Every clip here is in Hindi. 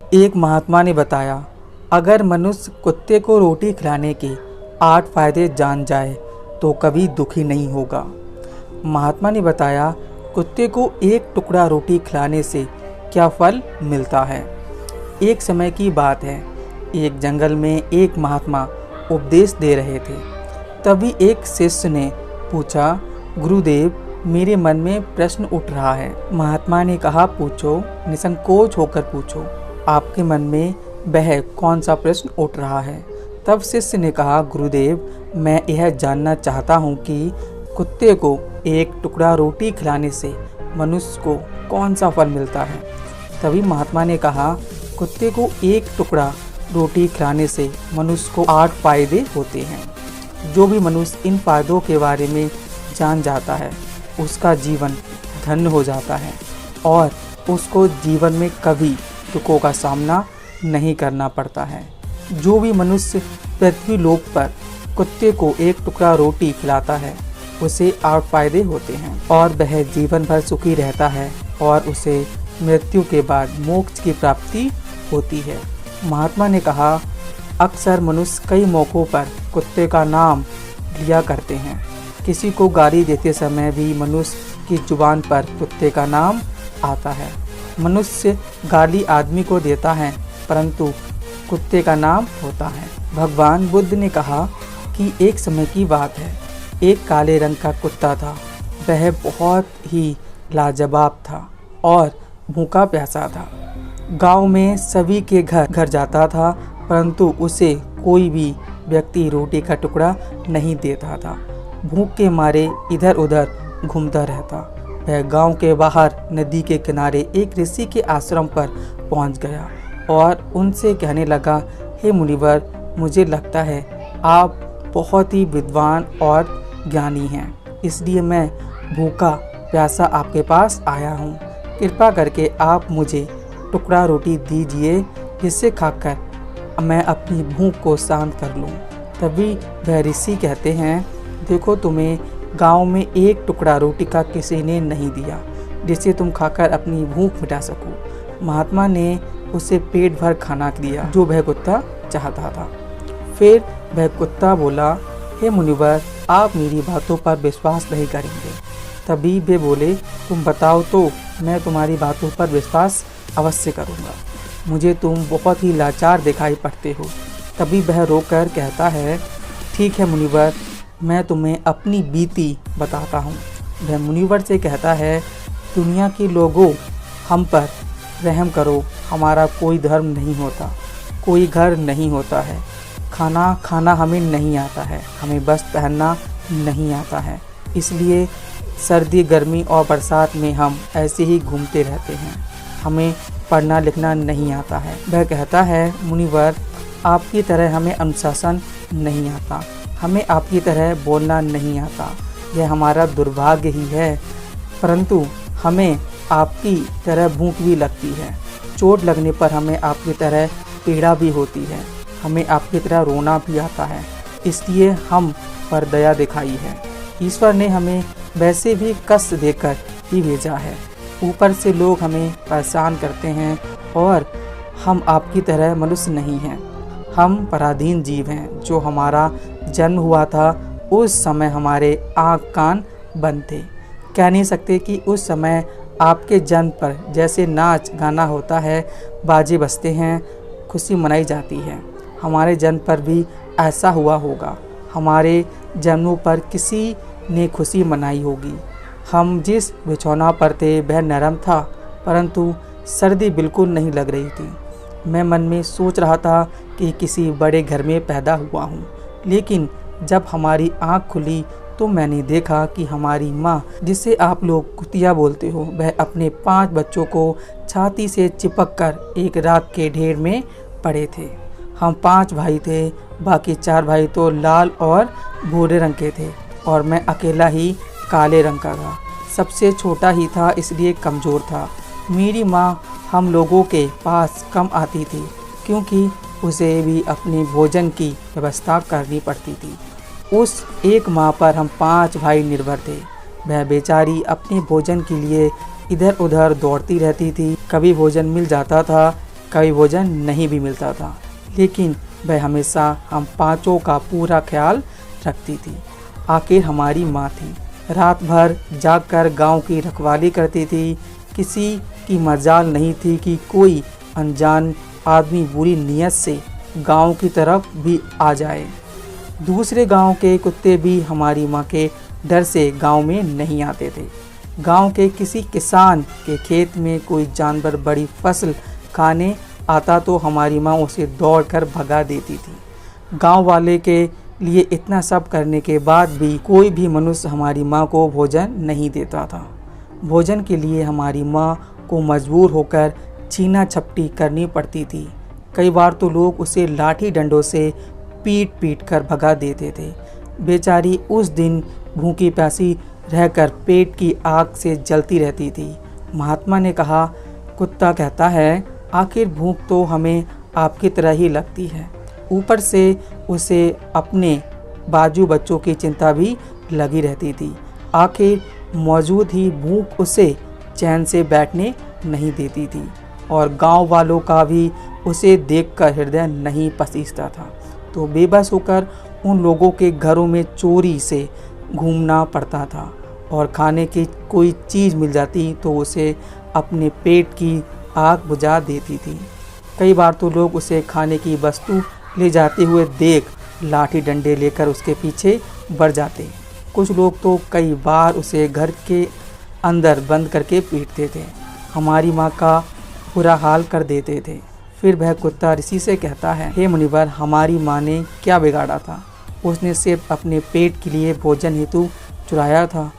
एक महात्मा ने बताया, अगर मनुष्य कुत्ते को रोटी खिलाने के 8 फायदे जान जाए तो कभी दुखी नहीं होगा। महात्मा ने बताया, कुत्ते को एक टुकड़ा रोटी खिलाने से क्या फल मिलता है। एक समय की बात है, एक जंगल में एक महात्मा उपदेश दे रहे थे। तभी एक शिष्य ने पूछा, गुरुदेव, मेरे मन में प्रश्न उठ रहा है। महात्मा ने कहा, पूछो, निसंकोच होकर पूछो, आपके मन में वह कौन सा प्रश्न उठ रहा है। तब शिष्य ने कहा, गुरुदेव, मैं यह जानना चाहता हूँ कि कुत्ते को एक टुकड़ा रोटी खिलाने से मनुष्य को कौन सा फल मिलता है। तभी महात्मा ने कहा, कुत्ते को एक टुकड़ा रोटी खिलाने से मनुष्य को 8 फायदे होते हैं। जो भी मनुष्य इन फायदों के बारे में जान जाता है उसका जीवन धन्य हो जाता है और उसको जीवन में कभी दुखों का सामना नहीं करना पड़ता है। जो भी मनुष्य पृथ्वी लोक पर कुत्ते को एक टुकड़ा रोटी खिलाता है उसे 8 फायदे होते हैं और वह जीवन भर सुखी रहता है और उसे मृत्यु के बाद मोक्ष की प्राप्ति होती है। महात्मा ने कहा, अक्सर मनुष्य कई मौक़ों पर कुत्ते का नाम लिया करते हैं। किसी को गाली देते समय भी मनुष्य की जुबान पर कुत्ते का नाम आता है। मनुष्य गाली आदमी को देता है परंतु कुत्ते का नाम होता है। भगवान बुद्ध ने कहा कि एक समय की बात है, एक काले रंग का कुत्ता था। वह बहुत ही लाजवाब था और भूखा प्यासा था। गांव में सभी के घर जाता था परंतु उसे कोई भी व्यक्ति रोटी का टुकड़ा नहीं देता था। भूख के मारे इधर उधर घूमता रहता। वह गांव के बाहर नदी के किनारे एक ऋषि के आश्रम पर पहुंच गया और उनसे कहने लगा, हे मुनिवर, मुझे लगता है आप बहुत ही विद्वान और ज्ञानी हैं, इसलिए मैं भूखा प्यासा आपके पास आया हूँ। कृपा करके आप मुझे टुकड़ा रोटी दीजिए जिससे खाकर मैं अपनी भूख को शांत कर लूँ। तभी वह ऋषि कहते हैं, देखो, तुम्हें गांव में एक टुकड़ा रोटी का किसी ने नहीं दिया जिससे तुम खाकर अपनी भूख मिटा सको। महात्मा ने उसे पेट भर खाना दिया जो वह कुत्ता चाहता था। फिर वह कुत्ता बोला, हे मुनिवर, आप मेरी बातों पर विश्वास नहीं करेंगे। तभी वे बोले, तुम बताओ तो मैं तुम्हारी बातों पर विश्वास अवश्य करूँगा। मुझे तुम बहुत ही लाचार दिखाई पड़ते हो। तभी वह रोकर कहता है, ठीक है मुनिवर, मैं तुम्हें अपनी बीती बताता हूँ। वह मुनिवर से कहता है, दुनिया के लोगों, हम पर रहम करो। हमारा कोई धर्म नहीं होता, कोई घर नहीं होता है, खाना खाना हमें नहीं आता है, हमें वस्त्र पहनना नहीं आता है, इसलिए सर्दी गर्मी और बरसात में हम ऐसे ही घूमते रहते हैं। हमें पढ़ना लिखना नहीं आता है। वह कहता है, मुनिवर, आपकी तरह हमें अनुशासन नहीं आता, हमें आपकी तरह बोलना नहीं आता। यह हमारा दुर्भाग्य ही है, परंतु हमें आपकी तरह भूख भी लगती है। चोट लगने पर हमें आपकी तरह पीड़ा भी होती है, हमें आपकी तरह रोना भी आता है, इसलिए हम पर दया दिखाई है। ईश्वर ने हमें वैसे भी कष्ट देकर ही भेजा है। ऊपर से लोग हमें परेशान करते हैं और हम आपकी तरह मनुष्य नहीं हैं। हम पराधीन जीव हैं। जो हमारा जन्म हुआ था उस समय हमारे आँख कान बंद थे। कह नहीं सकते कि उस समय आपके जन्म पर जैसे नाच गाना होता है, बाजे बजते हैं, खुशी मनाई जाती है, हमारे जन्म पर भी ऐसा हुआ होगा। हमारे जन्मों पर किसी ने खुशी मनाई होगी। हम जिस बिछौना पर थे वह नरम था परंतु सर्दी बिल्कुल नहीं लग रही थी। मैं मन में सोच रहा था कि किसी बड़े घर में पैदा हुआ हूँ, लेकिन जब हमारी आँख खुली तो मैंने देखा कि हमारी माँ, जिसे आप लोग कुतिया बोलते हो, वह अपने 5 बच्चों को छाती से चिपक कर एक राख के ढेर में पड़े थे। हम 5 भाई थे, बाकी 4 भाई तो लाल और भूरे रंग के थे और मैं अकेला ही काले रंग का था। सबसे छोटा ही था इसलिए कमज़ोर था। मेरी माँ हम लोगों के पास कम आती थी क्योंकि उसे भी अपने भोजन की व्यवस्था करनी पड़ती थी। उस एक माँ पर हम 5 भाई निर्भर थे। वह बेचारी अपने भोजन के लिए इधर उधर दौड़ती रहती थी। कभी भोजन मिल जाता था, कभी भोजन नहीं भी मिलता था, लेकिन वह हमेशा हम पांचों का पूरा ख्याल रखती थी। आखिर हमारी माँ थी, रात भर जागकर गांव की रखवाली करती थी। किसी की मजाल नहीं थी कि कोई अनजान आदमी बुरी नीयत से गांव की तरफ भी आ जाए। दूसरे गांव के कुत्ते भी हमारी माँ के डर से गांव में नहीं आते थे। गांव के किसी किसान के खेत में कोई जानवर बड़ी फसल खाने आता तो हमारी माँ उसे दौड़कर भगा देती थी। गांव वाले के लिए इतना सब करने के बाद भी कोई भी मनुष्य हमारी माँ को भोजन नहीं देता था। भोजन के लिए हमारी माँ को मजबूर होकर छीना झपटी करनी पड़ती थी। कई बार तो लोग उसे लाठी डंडों से पीट पीट कर भगा देते थे। बेचारी उस दिन भूखी प्यासी रहकर पेट की आग से जलती रहती थी। महात्मा ने कहा, कुत्ता कहता है, आखिर भूख तो हमें आपकी तरह ही लगती है। ऊपर से उसे अपने बाजू बच्चों की चिंता भी लगी रहती थी। आखिर मौजूद ही भूख उसे चैन से बैठने नहीं देती थी और गांव वालों का भी उसे देखकर हृदय नहीं पसीजता था। तो बेबस होकर उन लोगों के घरों में चोरी से घूमना पड़ता था और खाने की कोई चीज़ मिल जाती तो उसे अपने पेट की आग बुझा देती थी। कई बार तो लोग उसे खाने की वस्तु ले जाते हुए देख लाठी डंडे लेकर उसके पीछे बढ़ जाते। कुछ लोग तो कई बार उसे घर के अंदर बंद करके पीटते थे, हमारी माँ का बुरा हाल कर देते थे। फिर वह कुत्ता ऋषि से कहता है, हे मुनिवर, हमारी माँ ने क्या बिगाड़ा था? उसने सिर्फ अपने पेट के लिए भोजन हेतु चुराया था।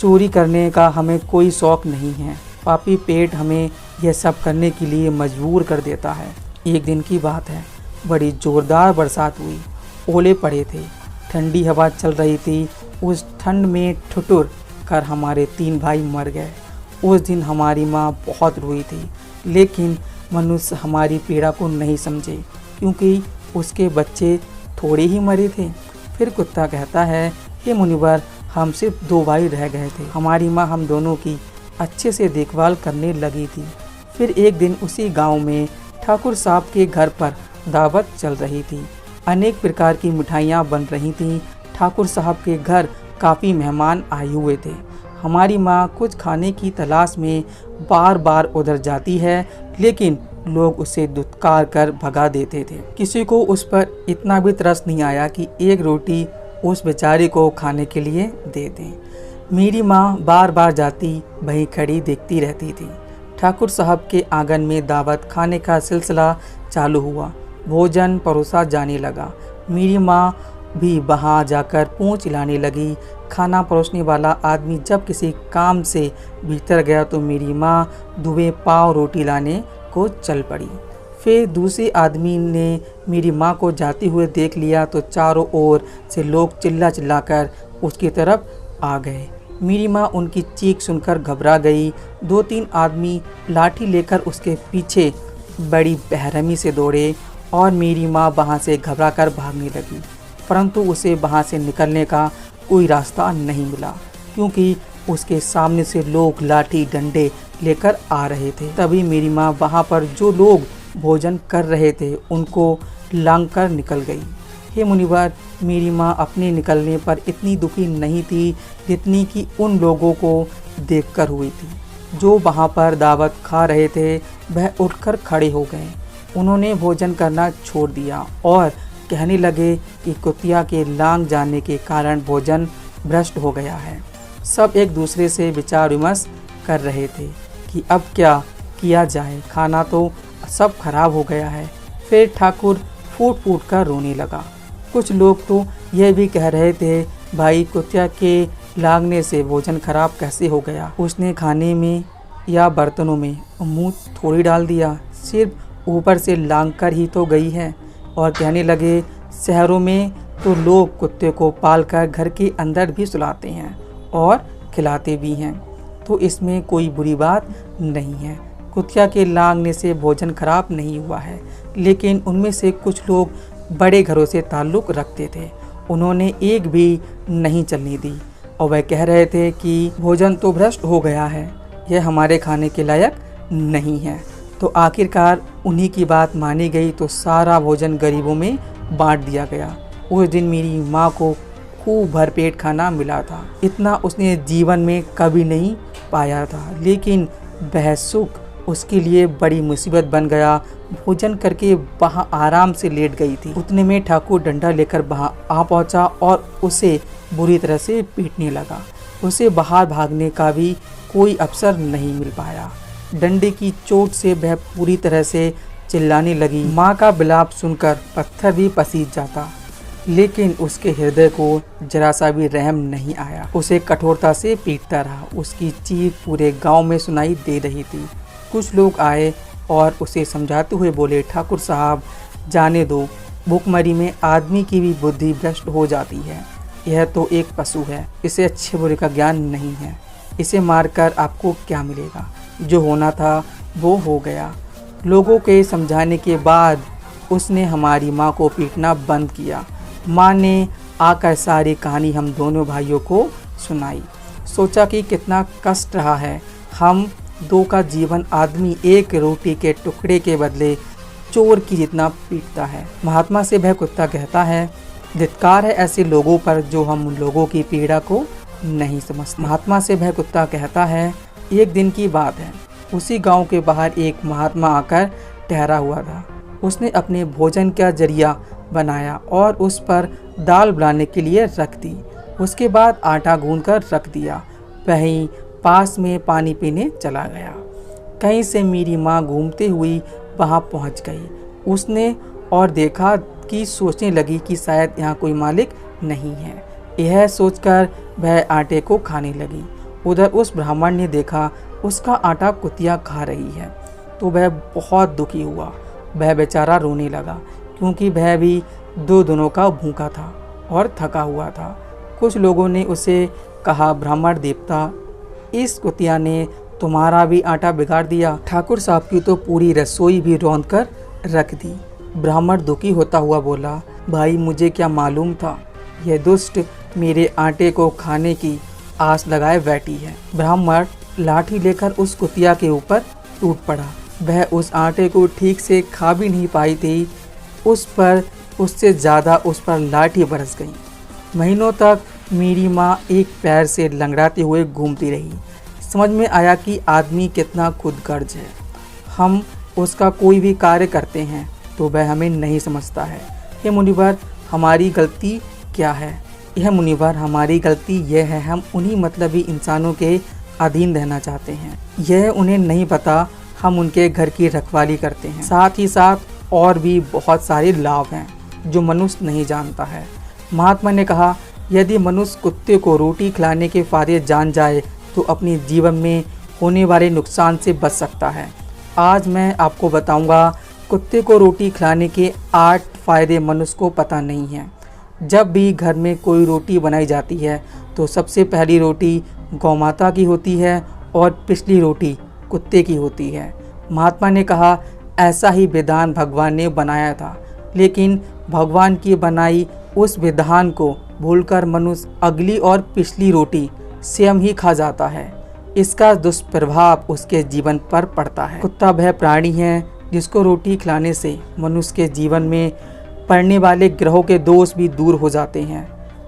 चोरी करने का हमें कोई शौक नहीं है। पापी पेट हमें यह सब करने के लिए मजबूर कर देता है। एक दिन की बात है, बड़ी जोरदार बरसात हुई, ओले पड़े थे, ठंडी हवा चल रही थी। उस ठंड में ठुठुर कर हमारे 3 भाई मर गए। उस दिन हमारी माँ बहुत रोई थी, लेकिन मनुष्य हमारी पीड़ा को नहीं समझे क्योंकि उसके बच्चे थोड़े ही मरे थे। फिर कुत्ता कहता है, हे मुनिवर, हम सिर्फ 2 भाई रह गए थे। हमारी माँ हम दोनों की अच्छे से देखभाल करने लगी थी। फिर एक दिन उसी गांव में ठाकुर साहब के घर पर दावत चल रही थी। अनेक प्रकार की मिठाइयाँ बन रही थीं। ठाकुर साहब के घर काफ़ी मेहमान आए हुए थे। हमारी माँ कुछ खाने की तलाश में बार बार उधर जाती है, लेकिन लोग उसे दुत्कार कर भगा देते थे। किसी को उस पर इतना भी तरस नहीं आया कि एक रोटी उस बेचारे को खाने के लिए दे दें। मेरी माँ बार बार जाती वहीं खड़ी देखती रहती थी। ठाकुर साहब के आंगन में दावत खाने का सिलसिला चालू हुआ। भोजन परोसा जाने लगा। मेरी माँ भी वहाँ जाकर पूंछ हिलाने लगी। खाना परोसने वाला आदमी जब किसी काम से भीतर गया तो मेरी माँ दुबे पाँव रोटी लाने को चल पड़ी। फिर दूसरे आदमी ने मेरी माँ को जाते हुए देख लिया तो चारों ओर से लोग चिल्ला चिल्लाकर उसकी तरफ आ गए। मेरी माँ उनकी चीख सुनकर घबरा गई। 2-3 आदमी लाठी लेकर उसके पीछे बड़ी बेरहमी से दौड़े और मेरी माँ वहाँ से घबरा कर भागने लगी, परंतु उसे वहाँ से निकलने का कोई रास्ता नहीं मिला क्योंकि उसके सामने से लोग लाठी डंडे लेकर आ रहे थे। तभी मेरी माँ वहाँ पर जो लोग भोजन कर रहे थे उनको लांघ कर निकल गई। हे मुनिवर, मेरी माँ अपने निकलने पर इतनी दुखी नहीं थी जितनी कि उन लोगों को देखकर हुई थी। जो वहाँ पर दावत खा रहे थे वह उठकर खड़े हो गए। उन्होंने भोजन करना छोड़ दिया और कहने लगे कि कुतिया के लांघ जाने के कारण भोजन भ्रष्ट हो गया है। सब एक दूसरे से विचार विमर्श कर रहे थे कि अब क्या किया जाए, खाना तो सब खराब हो गया है। फिर ठाकुर फूट फूट कर रोने लगा। कुछ लोग तो यह भी कह रहे थे, भाई कुतिया के लांघने से भोजन खराब कैसे हो गया? उसने खाने में या बर्तनों में मुंह थोड़ी डाल दिया, सिर्फ ऊपर से लांघ कर ही तो गई है। और कहने लगे, शहरों में तो लोग कुत्ते को पालकर घर के अंदर भी सुलाते हैं और खिलाते भी हैं, तो इसमें कोई बुरी बात नहीं है। कुतिया के लांघने से भोजन खराब नहीं हुआ है। लेकिन उनमें से कुछ लोग बड़े घरों से ताल्लुक़ रखते थे, उन्होंने एक भी नहीं चलने दी और वह कह रहे थे कि भोजन तो भ्रष्ट हो गया है, यह हमारे खाने के लायक नहीं है। तो आखिरकार उन्हीं की बात मानी गई तो सारा भोजन गरीबों में बांट दिया गया। उस दिन मेरी माँ को खूब भरपेट खाना मिला था। इतना उसने जीवन में कभी नहीं पाया था, लेकिन वह सुख उसके लिए बड़ी मुसीबत बन गया। भोजन करके वहाँ आराम से लेट गई थी। उतने में ठाकुर डंडा लेकर वहाँ आ पहुँचा और उसे बुरी तरह से पीटने लगा। उसे बाहर भागने का भी कोई अवसर नहीं मिल पाया। डंडे की चोट से वह पूरी तरह से चिल्लाने लगी। माँ का विलाप सुनकर पत्थर भी पसीज जाता, लेकिन उसके हृदय को जरा सा भी रहम नहीं आया। उसे कठोरता से पीटता रहा। उसकी चीख पूरे गांव में सुनाई दे रही थी। कुछ लोग आए और उसे समझाते हुए बोले, ठाकुर साहब जाने दो, भूखमरी में आदमी की भी बुद्धि भ्रष्ट हो जाती है। यह तो एक पशु है, इसे अच्छे बुरे का ज्ञान नहीं है। इसे मारकर आपको क्या मिलेगा? जो होना था वो हो गया। लोगों के समझाने के बाद उसने हमारी माँ को पीटना बंद किया। माँ ने आकर सारी कहानी हम दोनों भाइयों को सुनाई। सोचा कि कितना कष्ट रहा है। हम दो का जीवन आदमी एक रोटी के टुकड़े के बदले चोर की जितना पीटता है। महात्मा से वह कुत्ता कहता है, धिक्कार है ऐसे लोगों पर जो हम लोगों की पीड़ा को नहीं समझते। महात्मा से वह कुत्ता कहता है, एक दिन की बात है, उसी गांव के बाहर एक महात्मा आकर ठहरा हुआ था। उसने अपने भोजन का जरिया बनाया और उस पर दाल बनाने के लिए रख दी। उसके बाद आटा गूंथकर रख दिया। वहीं पास में पानी पीने चला गया। कहीं से मेरी माँ घूमते हुई वहाँ पहुँच गई। उसने और देखा कि सोचने लगी कि शायद यहाँ कोई मालिक नहीं है। यह सोचकर वह आटे को खाने लगी। उधर उस ब्राह्मण ने देखा उसका आटा कुतिया खा रही है तो वह बहुत दुखी हुआ। वह बेचारा रोने लगा क्योंकि वह भी 2 दिनों का भूखा था और थका हुआ था। कुछ लोगों ने उसे कहा, ब्राह्मण देवता, इस कुतिया ने तुम्हारा भी आटा बिगाड़ दिया। ठाकुर साहब की तो पूरी रसोई भी रौंद कर रख दी। ब्राह्मण दुखी होता हुआ बोला, भाई मुझे क्या मालूम था, यह दुष्ट मेरे आटे को खाने की आस लगाए बैठी है। ब्राह्मण लाठी लेकर उस कुतिया के ऊपर टूट पड़ा। वह उस आटे को ठीक से खा भी नहीं पाई थी, उससे ज़्यादा उस पर लाठी बरस गई। महीनों तक मेरी माँ एक पैर से लंगड़ाते हुए घूमती रही। समझ में आया कि आदमी कितना खुदगर्ज है। हम उसका कोई भी कार्य करते हैं तो वह हमें नहीं समझता है। हे मुनिवर, हमारी गलती क्या है? यह मुनिवर, हमारी गलती यह है, हम उन्हीं मतलबी इंसानों के अधीन रहना चाहते हैं। यह उन्हें नहीं पता हम उनके घर की रखवाली करते हैं। साथ ही साथ और भी बहुत सारे लाभ हैं जो मनुष्य नहीं जानता है। महात्मा ने कहा, यदि मनुष्य कुत्ते को रोटी खिलाने के फायदे जान जाए तो अपने जीवन में होने वाले नुकसान से बच सकता है। आज मैं आपको बताऊंगा कुत्ते को रोटी खिलाने के 8 फायदे मनुष्य को पता नहीं हैं। जब भी घर में कोई रोटी बनाई जाती है तो सबसे पहली रोटी गौमाता की होती है और पिछली रोटी कुत्ते की होती है। महात्मा ने कहा, ऐसा ही विधान भगवान ने बनाया था, लेकिन भगवान की बनाई उस विधान को भूलकर मनुष्य अगली और पिछली रोटी स्वयं ही खा जाता है। इसका दुष्प्रभाव उसके जीवन पर पड़ता है। कुत्ता वह प्राणी है जिसको रोटी खिलाने से मनुष्य के जीवन में पड़ने वाले ग्रहों के दोष भी दूर हो जाते हैं।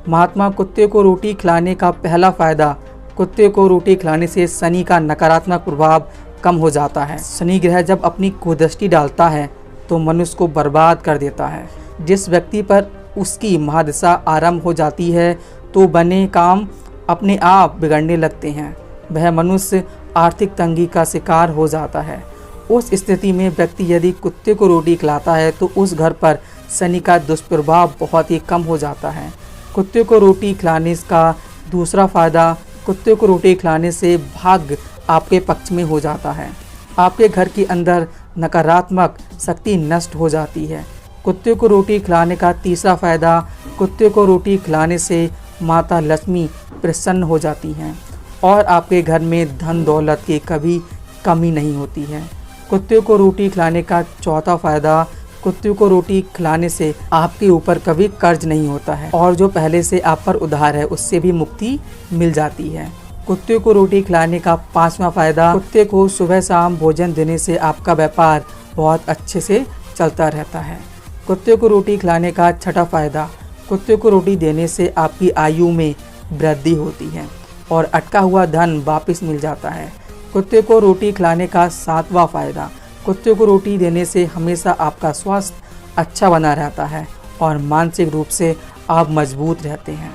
महात्मा कुत्ते को रोटी खिलाने का पहला फायदा, कुत्ते को रोटी खिलाने से शनि का नकारात्मक प्रभाव कम हो जाता है। शनि ग्रह जब अपनी कुदृष्टि डालता है तो मनुष्य को बर्बाद कर देता है। जिस व्यक्ति पर उसकी महादशा आरंभ हो जाती है तो बने काम अपने आप बिगड़ने लगते हैं। वह मनुष्य आर्थिक तंगी का शिकार हो जाता है। उस स्थिति में व्यक्ति यदि कुत्ते को रोटी खिलाता है तो उस घर पर शनि का दुष्प्रभाव बहुत ही कम हो जाता है। कुत्ते को रोटी खिलाने का दूसरा फायदा, कुत्ते को रोटी खिलाने से भाग्य आपके पक्ष में हो जाता है। आपके घर के अंदर नकारात्मक शक्ति नष्ट हो जाती है। कुत्ते को रोटी खिलाने का तीसरा फायदा, कुत्ते को रोटी खिलाने से माता लक्ष्मी प्रसन्न हो जाती हैं और आपके घर में धन दौलत की कभी कमी नहीं होती है। कुत्ते को रोटी खिलाने का चौथा फायदा, कुत्ते को रोटी खिलाने से आपके ऊपर कभी कर्ज नहीं होता है और जो पहले से आप पर उधार है उससे भी मुक्ति मिल जाती है। कुत्ते को रोटी खिलाने का 5वां फायदा, कुत्ते को सुबह शाम भोजन देने से आपका व्यापार बहुत अच्छे से चलता रहता है। कुत्ते को रोटी खिलाने का 6वां फायदा, कुत्ते को रोटी देने से आपकी आयु में वृद्धि होती है और अटका हुआ धन वापस मिल जाता है। कुत्ते को रोटी खिलाने का 7वां फायदा, कुत्ते को रोटी देने से हमेशा आपका स्वास्थ्य अच्छा बना रहता है और मानसिक रूप से आप मजबूत रहते हैं।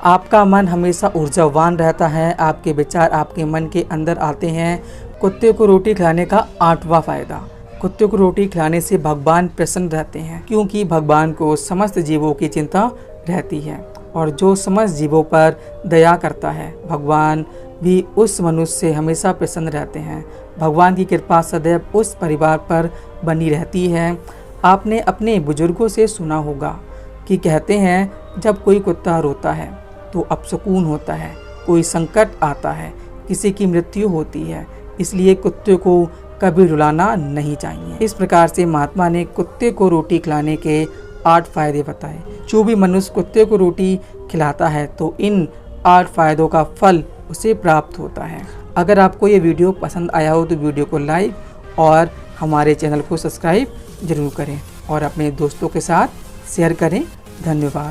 आपका मन हमेशा ऊर्जावान रहता है, आपके विचार आपके मन के अंदर आते हैं। कुत्ते को रोटी खिलाने का 8वां फायदा, कुत्ते को रोटी खिलाने से भगवान प्रसन्न रहते हैं, क्योंकि भगवान को समस्त जीवों की चिंता रहती है और जो समस्त जीवों पर दया करता है, भगवान भी उस मनुष्य से हमेशा प्रसन्न रहते हैं। भगवान की कृपा सदैव उस परिवार पर बनी रहती है। आपने अपने बुजुर्गों से सुना होगा कि कहते हैं जब कोई कुत्ता रोता है तो अपसुकून होता है, कोई संकट आता है, किसी की मृत्यु होती है, इसलिए कुत्ते को कभी रुलाना नहीं चाहिए। इस प्रकार से महात्मा ने कुत्ते को रोटी खिलाने के 8 फायदे बताए। जो भी मनुष्य कुत्ते को रोटी खिलाता है तो इन 8 फायदों का फल उसे प्राप्त होता है। अगर आपको ये वीडियो पसंद आया हो तो वीडियो को लाइक और हमारे चैनल को सब्सक्राइब जरूर करें और अपने दोस्तों के साथ शेयर करें। धन्यवाद।